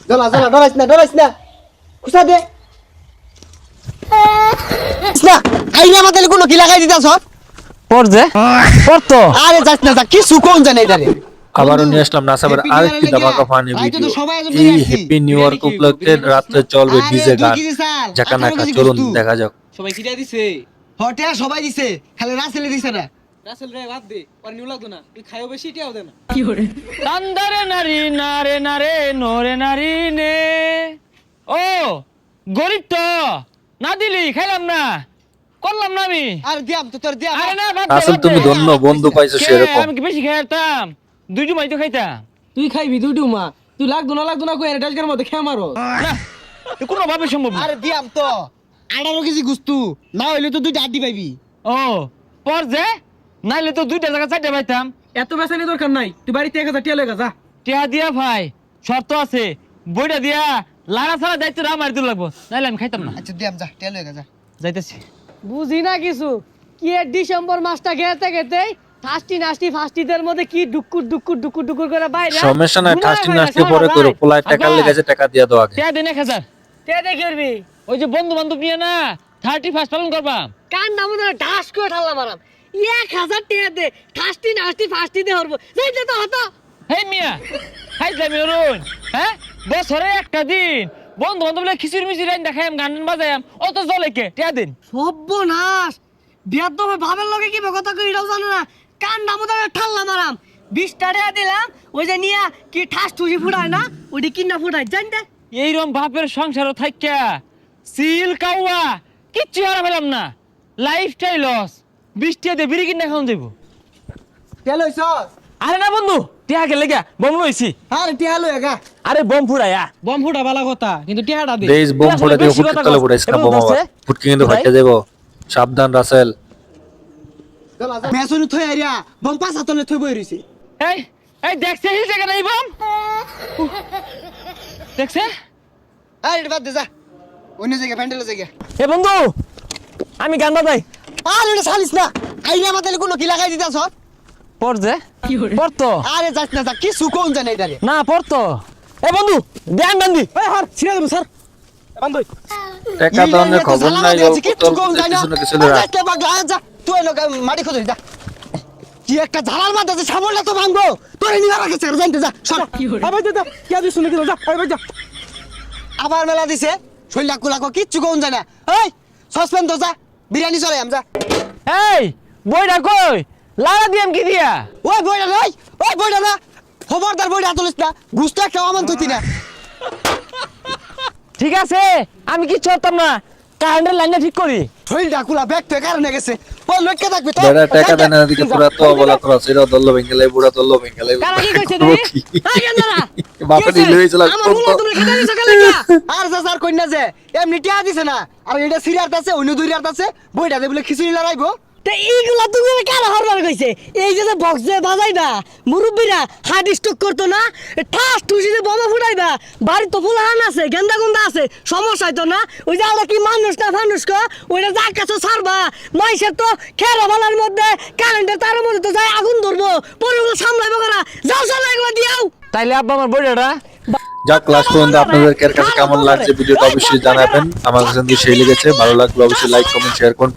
জ্বালা জ্বালা ডরাইস না খুশা দে না আইনা মাতালে কোনো কি লাগাই দিতাছ পড় যে পড় তো আরে যাস না যা কি সুকোন জানে এটারে আবারও নিয়ে আসলাম নাসাবের আরেকটি ধামাকা ফানি ভিডিও। এই হ্যাপি নিউ ইয়ার উপলক্ষে রাত্রে চলবে ডিজে গান ঝাঁকানাকা। চলুন দেখা যাক। সবাই কিটা দিছে হটে সবাই দিছে খালি রাসেলে দিছে না রাসেল রে বাদ দে আর নিউ লাগতো না তুই খাইও বেশি এটাও দে না তান্দারে নারী নারে নারে নরে নারী নে ও গরিব তো না দিলি খাইলাম না করলাম না আমি আর দিয়াম তো তোর দিয়াম আরে না বাদ দে, আসল বাদ তুমি দে। ধন্য বন্ধু পাইছো কে, সেরকম। আমি কি বেশি খাইতাম দুইটু মাই তো খাইতাম তুই খাইবি দুইটু মা তুই লাগতো না কই এটাজকের মধ্যে খেয়ে মারো না এ কোনো ভাবে সম্ভব না। আরে দিয়াম তো 18 কেজি গুস্তু না হইলে তো দুইটা আড্ডি পাইবি ও পর যে নাইলে তো দুইটা জায়গা চারটা পাইতাম এত বেসানি দরকার নাই তুই বাড়িতে 1000 টাকা লয়ে যা টিয়া দিয়া ভাই শর্ত আছে বইটা দিয়া লাড়া ছাড়া দায়িত্ব আমার দিতে লাগবো নাইলে আমি খাইতাম না আচ্ছা দিয়াম যা টেল হয়ে যা যাইতেছি বুঝি না কিছু কি এ ডিসেম্বর মাসটা খেতে খেতেই ফাস্টিদের মধ্যে কি ডুকুর করে বাইরে সমস্যা নাই, ঘুমায় ঠাস্টি বাইরে নাস্তি সারা পরে রাত। করো, পোলায় টাকা আব্বা, লেগেছে টাকা দিয়া দাও আগে। টিয়া দেন 1000 কে দেখে করবি ওই যে বন্ধু বান্ধব নিয়ে না 31 পালন করবা কান নাম ধরে ঢাস করে ঠাল্লা মারাম 1000 টাকা দে ফাস্টি দে হরবো যাইতে তো হতো হেই মিয়া খাই যাবি অরুণ হ্যাঁ বছরে একটা দিন বন্ধু বান্ধব খিচুড়ি মিচুড়ি রাইন দেখাম গান বাজায়াম অত জলে কে টিয়া দিন সর্বনাশ বিয়ার তো ভাবের লগে কি কথা কই এটাও জানো না কান নাম ধরে ঠাল্লা মারাম 20 টাকা দিলাম ওই যে নিয়া কি ঠাস ঠুসি ফুটায় না ওইটি কিনা ফুটায় জানতে এইরকম বাপের সংসারও থাইকা সিল কাওয়া কিচ্ছু হারা পেলাম না লাইফটাই লস 20 টাকা দিয়ে বিড়ি কিনে খাওয়ান যাবো টেল হইছ আরে না বন্ধু টিয়া গেলে গা বম লইছি আরে টেল হয়ে গা আরে বম ফুরাইয়া বম ফুটা বালা কথা কিন্তু টিয়াটা দে দেশ বোম ফুটে দিয়ে বেশি ফুটকে কথা তলে কস। ফুটাইছ না এবার বোমা ধরছে? ফুটকি কিন্তু ভাই? ফাইটে দেবো। সাবধান রাসেল। জ্বালা জ্বালা মেসুনি থই আইরা বম পাঁচ হাতলে থই বই রইছে এই এই দেখছে হিলছে কেন এই বম দেখছে আরে এটা বাদ দে যা অন্য জায়গা প্যান্ডেলে জায়গা এ বন্ধু আমি গান বাজাই আরে এটা ছাড়িস না আইনা মাতালে কোনো কি লাগাই দিতাছ পড় যে পড়তো আরে যাস না যা কি সুকোন জানে এটারে না পড়তো এ বন্ধু ধ্যান বান্ধি এই হার ছিড়ে দেব স্যার বান্ধই টাকা দানের খবর নাই, অল্প তল্প কিছু না কিছু রাখ। তুই লোক মাটি খোঁজ যা কি একটা ঝালার মাথাতে সামলা তো ভাঙবো তোরে নিয়ে রাখেছে জানতে যা সর আবার দে দে কে দিছ নাকি যা আবার যা আবার মেলা দিছে শৈলা কুলাকো কিচ্ছু কোন যায় না এই সসপেন তো যা বিরিয়ানি চলে আম যা এই বইটা কই লাড়া দিয়াম কি দিয়া ওই বইটা নই ওই বইটা না খবরদার বইটা তুলিস না গুস্তা একটা আমান তুই না ঠিক আছে আমি কি চলতাম না কারেন্টের লাইনটা ঠিক করি শৈলটা কুলা ব্যাগ তো কারণে গেছে ও লক্ষ্যে থাকবে তো বেড়া টাকা দেন না দিকে পুরা তো বলা তোরা সেরা দল্ল বেঙ্গলে বুড়া দল্ল বেঙ্গলে কারা কি কইছে তুই আই গেন্দরা বাপে দিলে হইছিল আমার মুলা তুমি খেতে দিছ কেন লাগা আর স্যার কইনা যে এমনি টিয়া দিছে না আর এটা সিরিয়ার আছে অন্য দুই রাত আছে বইটা দে বলে খিচুড়ি লড়াইবো তে এইগুলা তুমি কারা হরবার কইছে এই যে বক্স যে বাজাইবা মুরব্বিরা হার্ট স্ট্রোক করতো না ঠাস ঠুসি যে বোমা ফুটাইবা বাড়ি তো ফুলাহান আছে গেন্দা গুন্দা আছে সমস্যা হইতো না ওই যে আমরা কি মানুষ না ফানুষ কো ওইটা যা কাছে ছাড়বা মাইসের তো খেরা বালার মধ্যে কারেন্টের তারের মধ্যে তো যায় আগুন ধরবো পরে ওগুলো সামলাইবো কারা যাও চলো এগুলো দিয়াও তাইলে আব্বা আমার বইটা যা ক্লাস পর্যন্ত আপনাদের কাছে কেমন লাগছে ভিডিওটা অবশ্যই জানাবেন। আমার কাছে কিন্তু সেই লেগেছে, ভালো লাগলে অবশ্যই লাইক কমেন্ট শেয়ার করুন।